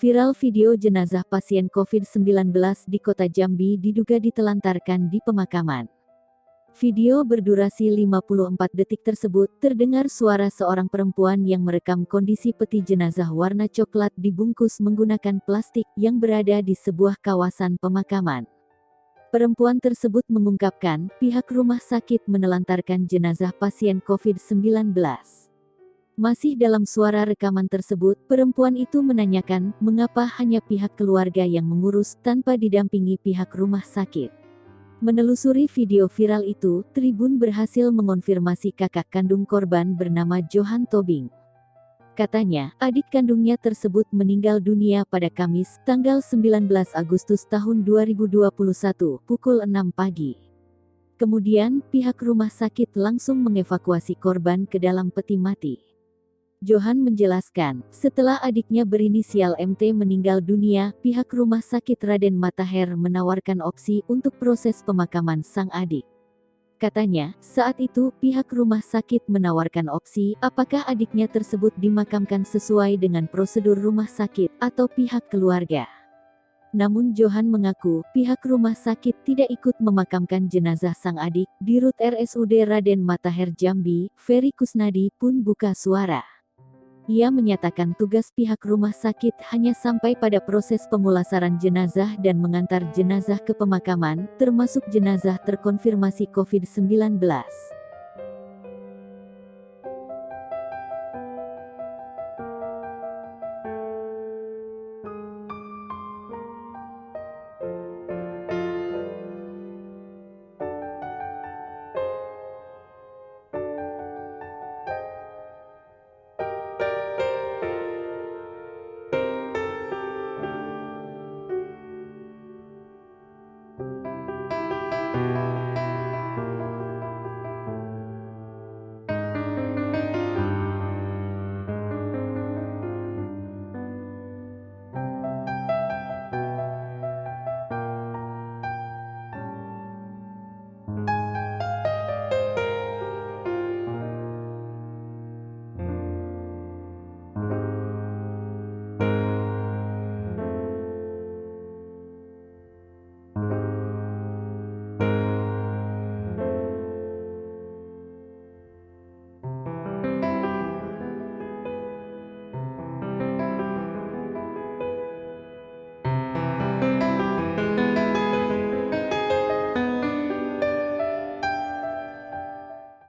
Viral video jenazah pasien COVID-19 di kota Jambi diduga ditelantarkan di pemakaman. Video berdurasi 54 detik tersebut terdengar suara seorang perempuan yang merekam kondisi peti jenazah warna coklat dibungkus menggunakan plastik yang berada di sebuah kawasan pemakaman. Perempuan tersebut mengungkapkan pihak rumah sakit menelantarkan jenazah pasien COVID-19. Masih dalam suara rekaman tersebut, perempuan itu menanyakan mengapa hanya pihak keluarga yang mengurus tanpa didampingi pihak rumah sakit. Menelusuri video viral itu, Tribun berhasil mengonfirmasi kakak kandung korban bernama Johan Tobing. Katanya, adik kandungnya tersebut meninggal dunia pada Kamis, tanggal 19 Agustus tahun 2021, pukul 6 pagi. Kemudian, pihak rumah sakit langsung mengevakuasi korban ke dalam peti mati. Johan menjelaskan, setelah adiknya berinisial MT meninggal dunia, pihak rumah sakit Raden Matahir menawarkan opsi untuk proses pemakaman sang adik. Katanya, saat itu pihak rumah sakit menawarkan opsi apakah adiknya tersebut dimakamkan sesuai dengan prosedur rumah sakit atau pihak keluarga. Namun Johan mengaku pihak rumah sakit tidak ikut memakamkan jenazah sang adik. Dirut RSUD Raden Matahir Jambi, Ferry Kusnadi pun buka suara. Ia menyatakan tugas pihak rumah sakit hanya sampai pada proses pemulasaran jenazah dan mengantar jenazah ke pemakaman, termasuk jenazah terkonfirmasi COVID-19.